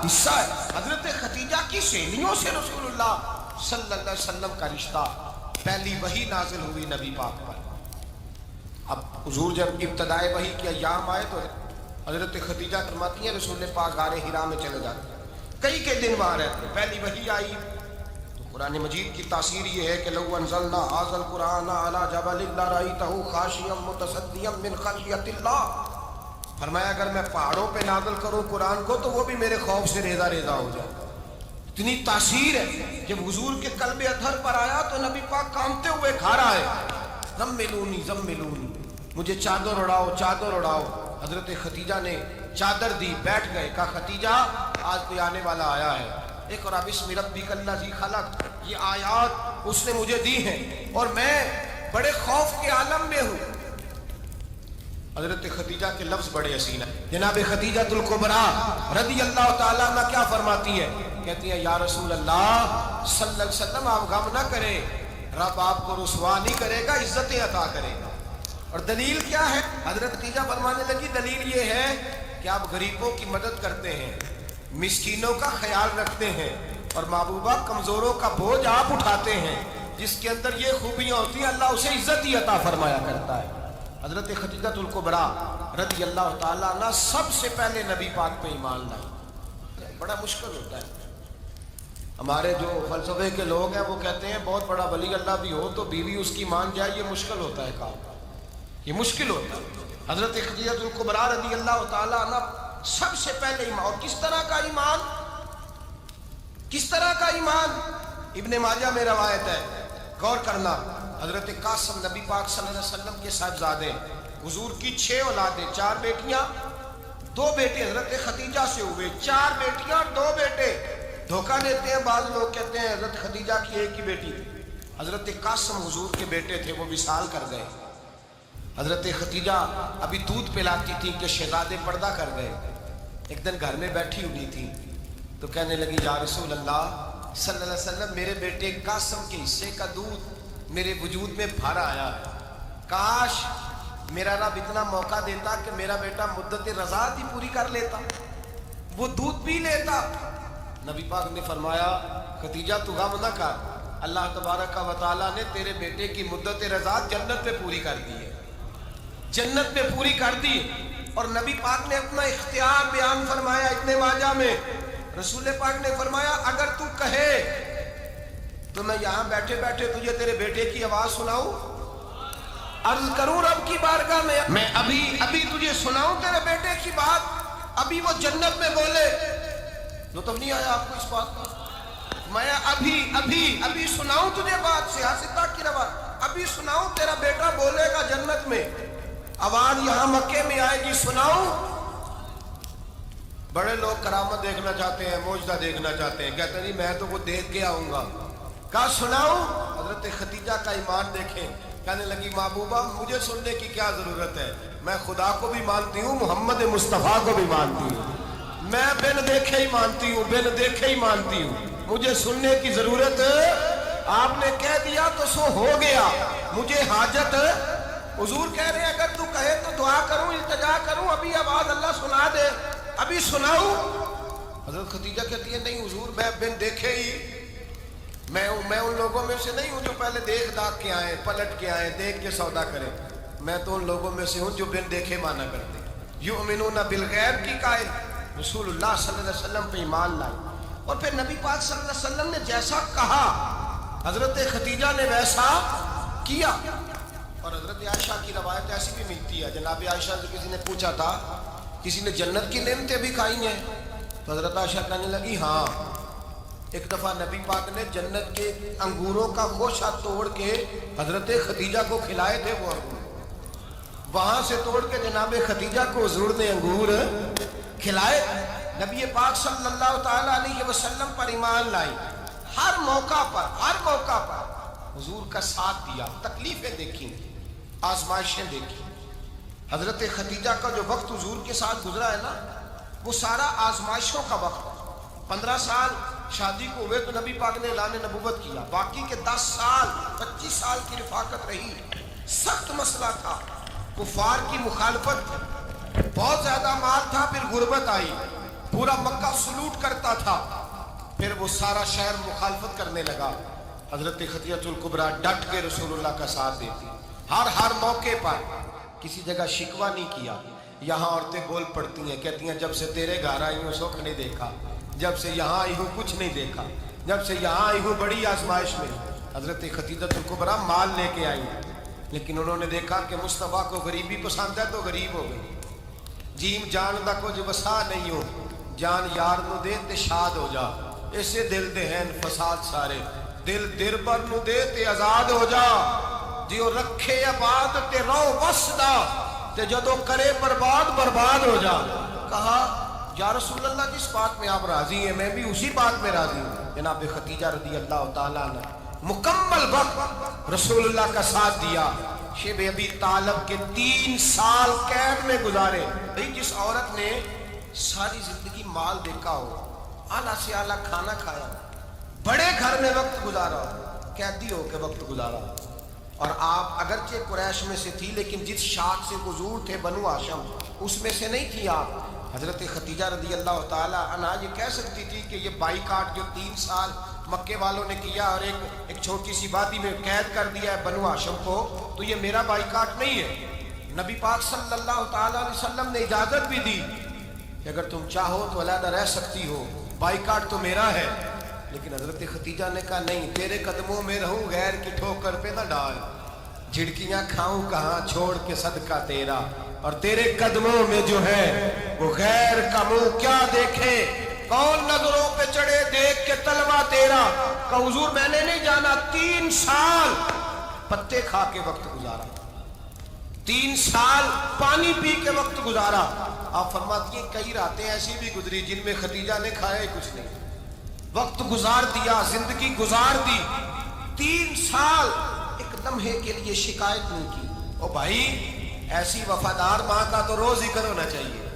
حصہ ہے۔ حضرت ختیجہ کی سہیلیوں سے رسول اللہ صلی اللہ علیہ وسلم کا رشتہ، پہلی وحی نازل ہوئی نبی پاک پر۔ اب حضور جب ابتدائے وحی کے ایام آئے تو حضرت ختیجہ فرماتی ہیں رسول پاک غار حرا میں چلے جاتے، کئی کے دن وہاں رہتے، پہلی وحی آئی تو قرآن مجید کی تاثیر یہ ہے کہ لو انزلنا ھذا القرآن علی جبل لرأیتہ خاشعا متصدعا من خشیۃ اللہ، فرمایا اگر میں پہاڑوں پہ نازل کروں قرآن کو تو وہ بھی میرے خوف سے ریزہ ریزہ ہو جائے، اتنی تاثیر ہے۔ جب حضور کے قلب اطہر پر آیا تو نبی پاک کانپتے ہوئے گھر آئے، زملونی زملونی، مجھے چادر اڑاؤ چادر اڑاؤ۔ حضرت ختیجہ نے چادر دی، بیٹھ گئے، کہا ختیجہ آج کوئی آنے والا آیا ہے، ایک اور بسم ربک الذی خلق، یہ آیات اس نے مجھے دی ہیں اور میں بڑے خوف کے عالم میں ہوں۔ حضرت ختیجہ کے لفظ بڑے حسین ہیں، جناب ختیجہ الکبریٰ رضی اللہ تعالیٰ عنہ کیا فرماتی ہے؟ کہتی ہیں یا رسول اللہ صلی اللہ علیہ وسلم آپ غم نہ کریں، رب آپ کو رسوا نہیں کرے گا، عزتیں عطا کرے گا۔ اور دلیل کیا ہے؟ حضرت ختیجہ فرمانے لگی دلیل یہ ہے کہ آپ غریبوں کی مدد کرتے ہیں، مسکینوں کا خیال رکھتے ہیں، اور محبوبہ کمزوروں کا بوجھ آپ اٹھاتے ہیں، جس کے اندر یہ خوبیاں ہوتی ہیں اللہ اسے عزت ہی عطا فرمایا کرتا ہے۔ حضرت ختیجہ الکبریٰ رضی اللہ تعالیٰ عنہ سب سے پہلے نبی پاک پہ ایمان لائی۔ بڑا مشکل ہوتا ہے، ہمارے جو فلسفے کے لوگ ہیں وہ کہتے ہیں بہت بڑا ولی اللہ بھی ہو تو بیوی اس کی مان جائے، یہ مشکل ہوتا ہے کام، یہ مشکل ہوتا ہے۔ حضرت ختیجہ الکبریٰ رضی اللہ تعالیٰ عنہ سب سے پہلے ایمان، اور کس طرح کا ایمان؟ کس طرح کا ایمان؟ ابن ماجہ میں روایت ہے، غور کرنا، حضرت قاسم نبی پاک صلی اللہ علیہ وسلم کے صاحبزادے، حضور کی 6 اولادیں، 4 بیٹیاں 2 بیٹے حضرت ختیجہ سے ہوئے، 4 بیٹیاں 2 بیٹے۔ دھوکہ دیتے ہیں بعض لوگ، کہتے ہیں حضرت ختیجہ کی ایک ہی بیٹی تھی، حضرت قاسم حضور کے بیٹے تھے، وہ وصال کر گئے۔ حضرت ختیجہ ابھی دودھ پلاتی تھی کہ شہزادے پردہ کر گئے، ایک دن گھر میں بیٹھی ہوئی تھی تو کہنے لگی یا رسول اللہ صلی اللہ علیہ وسلم میرے بیٹے قاسم کے حصے کا دودھ میرے وجود میں بھر آیا ہے، کاش میرا رب اتنا موقع دیتا کہ میرا بیٹا مدت رضاعت ہی پوری کر لیتا، وہ دودھ پی لیتا۔ نبی پاک نے فرمایا ختیجہ تو غم نہ کر، اللہ تبارک و تعالیٰ نے تیرے بیٹے کی مدت رضاعت جنت میں پوری کر دی ہے، جنت میں پوری کر دی۔ اور نبی پاک نے اپنا اختیار بیان فرمایا ابن ماجہ میں، رسول پاک نے فرمایا اگر تو کہے تو میں یہاں بیٹھے بیٹھے تجھے تیرے بیٹے کی آواز سناؤں، عرض کروں رب کی بارگاہ میں ابھی تجھے سناؤں تیرے بیٹے کی بات، ابھی وہ جنت میں بولے۔ لطف نہیں آیا آپ کو اس بات کا؟ میں ابھی سناؤں تجھے بات سیاستہ کی روایت، ابھی سناؤں تیرا بیٹا بولے گا جنت میں، آواز یہاں مکے میں آئے گی، سناؤں؟ بڑے لوگ کرامت دیکھنا چاہتے ہیں، معجزہ دیکھنا چاہتے ہیں، کہتے ہیں جی میں تو وہ دیکھ کے آؤں گا۔ کہا سناؤں؟ حضرت خدیجہ کا ایمان دیکھیں، کہنے لگی محبوبہ مجھے سننے کی کیا ضرورت ہے، میں خدا کو بھی مانتی ہوں، محمد مصطفیٰ کو بھی مانتی ہوں، میں بن دیکھے ہی مانتی ہوں، بن دیکھے ہی مانتی ہوں، مجھے سننے کی ضرورت ہے، آپ نے کہہ دیا تو سو ہو گیا، مجھے حاجت ہے۔ حضور کہہ رہے ہیں اگر تو کہے تو دعا کروں، التجا کروں، ابھی آواز اللہ سنا دے، ابھی سناؤں؟ حضرت خدیجہ کہتی ہے نہیں حضور میں بن دیکھے ہی، میں ان لوگوں میں سے نہیں ہوں جو پہلے دیکھ داکھ کے آئیں، پلٹ کے آئیں، دیکھ کے سودا کریں، میں تو ان لوگوں میں سے ہوں جو بن دیکھے مانا کرتے ہیں۔ یؤمنون بالغیب کی قائل، رسول اللہ صلی اللہ علیہ وسلم پہ ایمان لائے، اور پھر نبی پاک صلی اللہ علیہ وسلم نے جیسا کہا حضرت خدیجہ نے ویسا کیا۔ اور حضرت عائشہ کی روایت ایسی بھی ملتی ہے، جناب عائشہ سے کسی نے پوچھا تھا کسی نے جنت کی نعمتیں بھی کھائی ہیں؟ تو حضرت عائشہ کہنے لگی ہاں، ایک دفعہ نبی پاک نے جنت کے انگوروں کا خوشہ توڑ کے حضرت خدیجہ کو کھلائے تھے، وہ انگور وہاں سے توڑ کے جناب خدیجہ کو حضور نے انگور کھلائے۔ نبی پاک صلی اللہ تعالیٰ علیہ وسلم پر ایمان لائی، ہر موقع پر حضور کا ساتھ دیا، تکلیفیں دیکھیں، آزمائشیں دیکھیں۔ حضرت خدیجہ کا جو وقت حضور کے ساتھ گزرا ہے نا، وہ سارا آزمائشوں کا وقت ہے۔ 15 سال شادی کو ہوئے تو نبی پاک نے اعلان نبوت کیا، باقی کے 10 سال 25 سال کی رفاقت رہی، سخت مسئلہ تھا، کفار کی مخالفت، بہت زیادہ مال تھا، پھر غربت آئی، پورا مکہ سلوٹ کرتا تھا، پھر وہ سارا شہر مخالفت کرنے لگا۔ حضرت خدیجہ الکبریٰ ڈٹ کے رسول اللہ کا ساتھ دیتی، ہر موقع پر کسی جگہ شکوہ نہیں کیا۔ یہاں عورتیں بول پڑتی ہیں، کہتی ہیں جب سے تیرے گھر آئی ہوں سکھ نہیں دیکھا، جب سے یہاں آئی ہوں کچھ نہیں دیکھا، جب سے یہاں آئی ہوں بڑی آزمائش میں۔ حضرت خدیجہ الکبریٰ مال لے کے آئی، لیکن انہوں نے دیکھا کہ مصطفیٰ کو غریبی پسند ہے تو غریب ہو گئی۔ جیم جان دا کچھ وسا نہیں ہو، جان یار نو دے تے شاد ہو جا، اسے دل دے ہیں فساد سارے، دل دربر نو دے تے آزاد ہو جا، جیو رکھے آباد تے رو وسدا، تے جدو کرے برباد ہو جا۔ کہا یا رسول اللہ جس بات میں آپ راضی ہیں میں بھی اسی بات میں راضی ہوں۔ جناب خدیجہ رضی اللہ تعالیٰ نے مکمل وقت رسول اللہ کا ساتھ دیا۔ شیب ابی طالب کے 3 سال قید میں گزارے۔ بھئی جس عورت نے ساری زندگی مال دیکھا ہو، اعلیٰ سے اعلیٰ کھانا کھایا، بڑے گھر میں وقت گزارا، قیدی ہو کے وقت گزارا، اور آپ اگرچہ قریش میں سے تھی لیکن جس شاخ سے حضور تھے بنو ہاشم اس میں سے نہیں تھی آپ۔ حضرت خدیجہ رضی اللہ تعالیٰ عنہ یہ کہہ سکتی تھی کہ یہ بائیکاٹ جو 3 سال مکے والوں نے کیا اور ایک چھوٹی سی وادی میں قید کر دیا ہے بنو ہاشم کو، تو یہ میرا بائیکاٹ نہیں ہے۔ نبی پاک صلی اللہ تعالیٰ علیہ وسلم نے اجازت بھی دی کہ اگر تم چاہو تو علیحدہ رہ سکتی ہو، بائیکاٹ تو میرا ہے۔ لیکن حضرت خدیجہ نے کہا نہیں، تیرے قدموں میں رہوں، غیر کی ٹھوکر پہ نہ ڈال، جھڑکیاں کھاؤں کہاں چھوڑ کے صدقہ تیرا، اور تیرے قدموں میں جو ہے وہ غیر کا منہ کیا دیکھے، کون نظروں پہ چڑھے دیکھ کے تلوا تیرا۔ کہ حضور میں نے نہیں جانا، 3 سال پتے کھا کے وقت گزارا، 3 سال پانی پی کے وقت گزارا۔ آپ فرماتی ہیں کئی راتیں ایسی بھی گزری جن میں خدیجہ نے کھایا کچھ نہیں، وقت گزار دیا، زندگی گزار دی۔ 3 سال ایک لمحے کے لیے شکایت نہیں کی۔ او بھائی ایسی وفادار ماں کا تو روز ذکر ہونا چاہیے۔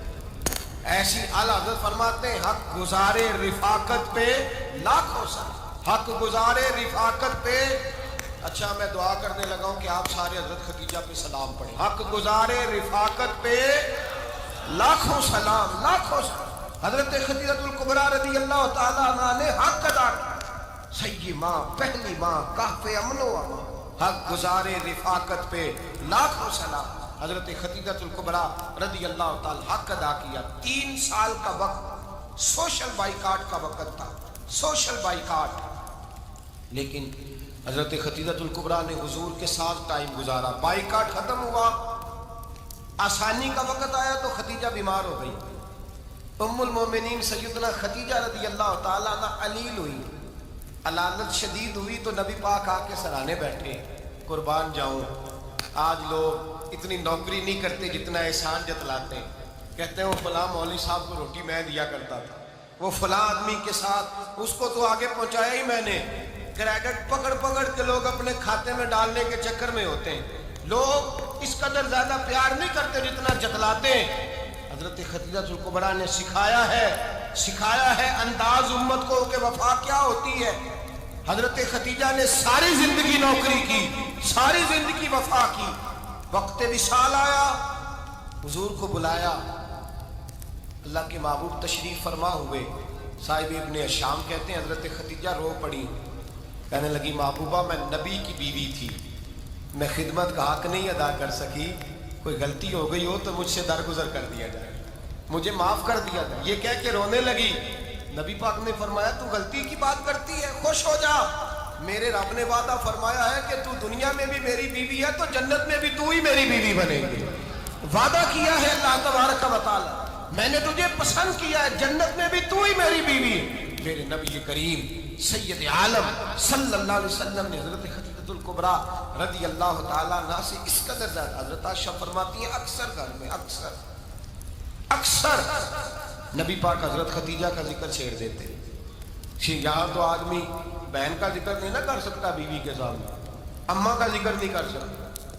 ایسی اعلیٰ حضرت فرماتے ہیں حق گزارے رفاقت پہ لاکھوں سلام، حق گزارے رفاقت پہ۔ اچھا میں دعا کرنے لگا ہوں کہ آپ سارے حضرت خدیجہ پہ سلام پڑھیں۔ حق گزارے رفاقت پہ لاکھوں سلام، لاکھوں سلام۔ حضرت خدیجہ الکبریٰ رضی اللہ تعالیٰ عنہ نے حق ادا کیا، سیدی ماں، پہلی ماں، کہف امن و امان، حق گزارے رفاقت پہ لاکھوں سلام۔ حضرت خدیجہ الکبریٰ رضی اللہ تعالیٰ حق ادا کیا۔ 3 سال کا وقت سوشل بائیکاٹ کا وقت تھا، سوشل بائیکاٹ، لیکن حضرت خدیجہ الکبریٰ نے حضور کے ساتھ ٹائم گزارا۔ بائیکاٹ ختم ہوا، آسانی کا وقت آیا تو خدیجہ بیمار ہو گئی۔ ام المومنین سیدنا خدیجہ رضی اللہ تعالیٰ عنہ علیل ہوئی، علالت شدید ہوئی تو نبی پاک آ کے سرانے بیٹھے، قربان جاؤں آج لوگ اتنی نوکری نہیں کرتے جتنا احسان جتلاتے ہیں، کہتے ہیں وہ فلاں مولوی صاحب کو روٹی میں دیا کرتا تھا، وہ فلاں آدمی کے ساتھ اس کو تو آگے پہنچایا ہی میں نے۔ کریڈٹ پکڑ پکڑ کے لوگ اپنے کھاتے میں ڈالنے کے چکر میں ہوتے ہیں، لوگ اس قدر زیادہ پیار نہیں کرتے جتنا جتلاتے ہیں۔ حضرت خدیجہ الکبریٰ نے سکھایا ہے انداز امت کو کہ وفا کیا ہوتی ہے۔ حضرت خدیجہ نے ساری زندگی نوکری کی، ساری زندگی وفا کی، وقت وصال آیا، حضور کو بلایا، اللہ کے محبوب تشریف فرما ہوئے، صاحب ابن شام کہتے ہیں حضرت خدیجہ رو پڑی، کہنے لگی محبوبہ میں نبی کی بیوی تھی، میں خدمت کا حق نہیں ادا کر سکی، کوئی غلطی ہو گئی ہو تو مجھ سے درگزر کر دیا جائے، مجھے معاف کر دیا جائے۔ یہ کہہ کے رونے لگی۔ نبی پاک نے فرمایا تو غلطی کی بات کرتی ہے، خوش ہو جا، میرے رب نے وعدہ فرمایا ہے کہ تو دنیا میں بھی میری بیوی ہے تو جنت میں بھی تو ہی میری بیوی بنے گی، وعدہ کیا ہے اللہ تبارک و تعالی، میں نے تجھے پسند کیا ہے، جنت میں بھی تو ہی میری بیوی ہے۔ میرے نبی کریم سید عالم صلی اللہ علیہ وسلم نے حضرت خدیجہ الکبریٰ رضی اللہ تعالیٰ عنہ سے اس قدر زیادہ، حضرت عائشہ فرماتی ہیں اکثر گھر میں اکثر نبی پاک حضرت خدیجہ کا ذکر چھیڑ دیتے۔ یہاں تو آدمی بہن کا ذکر نہیں نہ کر سکتا بیوی کے سامنے، اماں کا ذکر نہیں کر سکتا،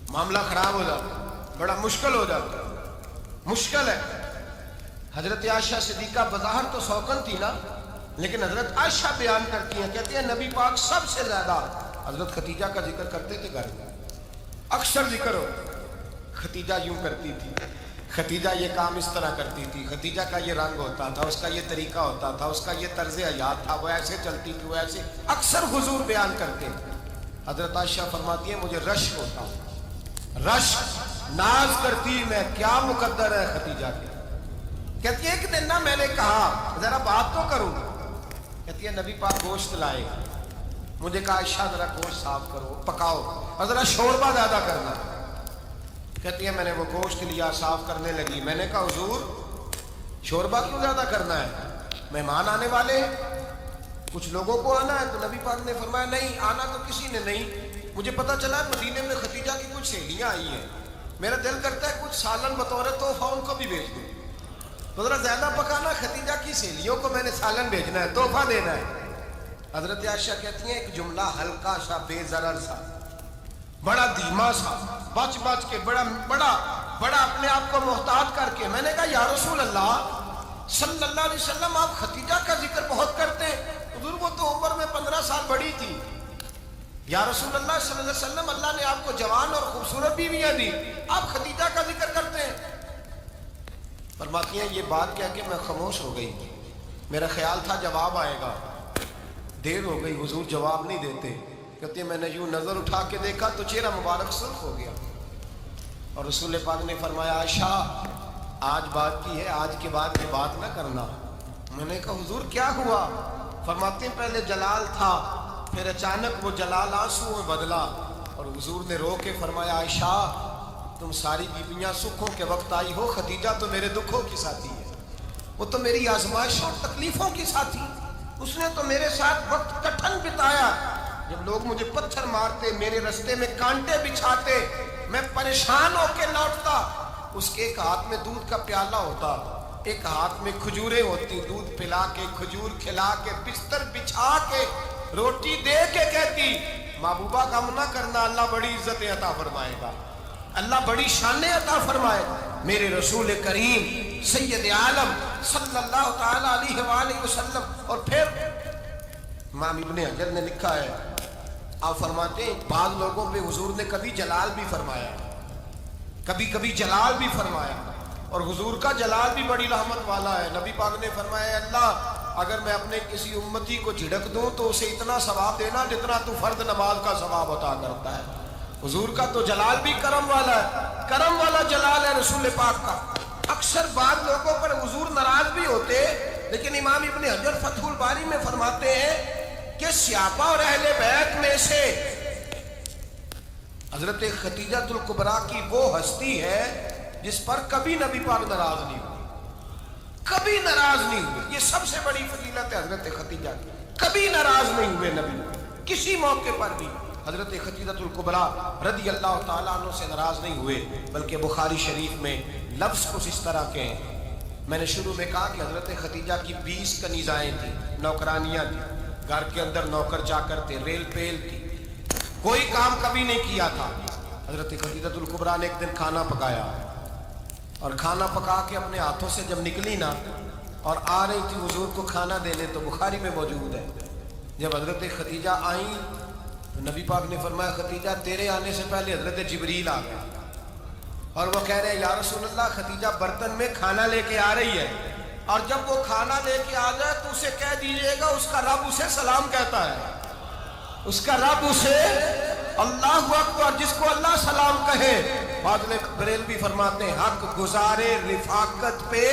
معاملہ خراب ہو جاتا، بڑا مشکل ہو جاتا، مشکل ہے۔ حضرت عائشہ صدیقہ بظاہر تو سوکن تھی نا، لیکن حضرت عائشہ بیان کرتی ہیں، کہتی ہیں نبی پاک سب سے زیادہ حضرت خدیجہ کا ذکر کرتے تھے گھر میں، اکثر ذکر ہو۔ خدیجہ یوں کرتی تھی، خدیجہ یہ کام اس طرح کرتی تھی، خدیجہ کا یہ رنگ ہوتا تھا، اس کا یہ طریقہ ہوتا تھا، اس کا یہ طرز حیات تھا، وہ ایسے چلتی تھی، وہ ایسے، اکثر حضور بیان کرتے ہیں۔ حضرت عائشہ فرماتی ہیں مجھے رشک ہوتا، رشک، ناز کرتی میں، کیا مقدر ہے خدیجہ کے۔ کہتی ہے ایک دن نا میں نے کہا ذرا بات تو کروں، کہتی ہے نبی پاک گوشت لائے، مجھے کہا عائشہ ذرا گوشت صاف کرو، پکاؤ اور ذرا شوربہ زیادہ کرنا۔ کہتی ہے میں نے وہ گوشت لیا، صاف کرنے لگی، میں نے کہا حضور شوربہ کیوں زیادہ کرنا ہے، مہمان آنے والے، کچھ لوگوں کو آنا ہے۔ تو نبی پاک نے فرمایا نہیں، آنا تو کسی نے نہیں، مجھے پتا چلا مدینے میں خدیجہ کی کچھ سہیلیاں آئی ہیں، میرا دل کرتا ہے کچھ سالن بطور تحفہ ان کو بھی بھیج دوں، تو ذرا زیادہ پکانا، خدیجہ کی سہیلیوں کو میں نے سالن بھیجنا ہے، تحفہ دینا ہے۔ حضرت عائشہ کہتی ہیں ایک جملہ ہلکا سا، بے ضرر سا، بڑا دھیما سا، بچ کے بڑا اپنے آپ کو محتاط کر کے، میں نے کہا یا رسول اللہ صلی اللہ علیہ وسلم آپ خدیجہ کا ذکر بہت کرتے ہیں، حضور وہ تو عمر میں 15 سال بڑی تھی، یا رسول اللہ صلی اللہ علیہ وسلم اللہ نے آپ کو جوان اور خوبصورت بیویاں دی، آپ خدیجہ کا ذکر کرتے ہیں۔ فرماتی ہیں یہ بات کہہ کے میں خاموش ہو گئی، میرا خیال تھا جواب آئے گا، دیر ہو گئی، حضور جواب نہیں دیتے۔ کہتے ہیں میں نے یوں نظر اٹھا کے دیکھا تو چہرہ مبارک سرخ ہو گیا، اور رسول پاک نے فرمایا عائشہ آج بات کی ہے، آج کے بعد یہ بات نہ کرنا۔ میں نے کہا حضور کیا ہوا؟ فرماتے ہیں پہلے جلال تھا، پھر اچانک وہ جلال آنسو میں بدلا، اور حضور نے رو کے فرمایا عائشہ تم ساری بیویاں سکھوں کے وقت آئی ہو، خدیجہ تو میرے دکھوں کی ساتھی ہے، وہ تو میری آزمائش اور تکلیفوں کی ساتھی، اس نے تو میرے ساتھ وقت کٹھن بتایا، جب لوگ مجھے پتھر مارتے، میرے رستے میں کانٹے بچھاتے، میں پریشان ہو کے لوٹتا، اس کے ایک ہاتھ میں دودھ کا پیالہ ہوتا، ایک ہاتھ میں کھجوریں ہوتی، دودھ پلا کے، کھجور کھلا کے، بستر بچھا کے، روٹی دے کے کہتی محبوبہ غم نہ کرنا، اللہ بڑی عزتیں عطا فرمائے گا، اللہ بڑی شانیں عطا فرمائے گا۔ میرے رسول کریم سید عالم صلی اللہ تعالی علیہ وآلہ وسلم۔ اور پھر امام ابن حجر نے لکھا ہے، آپ فرماتے ہیں بعض لوگوں پہ حضور نے کبھی جلال بھی فرمایا، کبھی جلال بھی فرمایا، اور حضور کا جلال بھی بڑی رحمت والا ہے۔ نبی پاک نے فرمایا اللہ اگر میں اپنے کسی امتی کو جھڑک دوں تو اسے اتنا ثواب دینا جتنا تو فرض نماز کا ثواب عطا کرتا ہے۔ حضور کا تو جلال بھی کرم والا ہے، کرم والا جلال ہے رسول پاک کا۔ اکثر بعض لوگوں پر حضور ناراض بھی ہوتے، لیکن امام ابن حجر فتح الباری میں فرماتے ہیں کہ صحابہ اور اہل بیت میں سے حضرت خدیجہ الکبریٰ کی وہ ہستی ہے جس پر کبھی نبی پاک ناراض نہیں ہوئی، کبھی ناراض نہیں ہوئی۔ یہ سب سے بڑی فضیلت ہے حضرت خدیجہ کی۔ کبھی ناراض نہیں ہوئے نبی کسی موقع پر بھی حضرت خدیجہ الکبریٰ رضی اللہ تعالیٰ عنہ سے ناراض نہیں ہوئے، بلکہ بخاری شریف میں لفظ کچھ اس طرح کے ہیں۔ میں نے شروع میں کہا کہ حضرت خدیجہ کی 20 کنیزائیں تھیں، نوکرانیاں تھیں، گھر کے اندر نوکر چاکر تھے، ریل پیل تھی، کوئی کام کبھی نہیں کیا تھا۔ حضرت خدیجہ الکبریٰ نے ایک دن کھانا پکایا، اور کھانا پکا کے اپنے ہاتھوں سے جب نکلی نا اور آ رہی تھی حضور کو کھانا دینے، تو بخاری میں موجود ہے جب حضرت خدیجہ آئیں تو نبی پاک نے فرمایا خدیجہ تیرے آنے سے پہلے حضرت جبریل آ گیا، اور وہ کہہ رہے ہیں یا رسول اللہ خدیجہ برتن میں کھانا لے کے آ رہی ہے، اور جب وہ کھانا لے کے آ جائے تو اسے کہہ دیجئے گا اس کا رب اسے سلام کہتا ہے، اس کا رب اسے اللہ اکبر، جس کو اللہ سلام کہے۔ بعد میں بریلوی فرماتے ہیں حق گزارے رفاقت پہ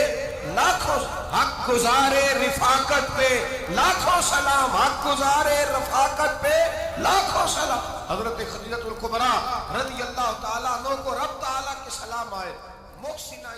لاکھوں، حق گزارے رفاقت پہ لاکھوں سلام، حق گزارے رفاقت پہ لاکھوں سلام۔ حضرت خدیجہ الکبریٰ رضی اللہ تعالیٰ عنہ کو رب تعالیٰ کے سلام آئے، محسنہ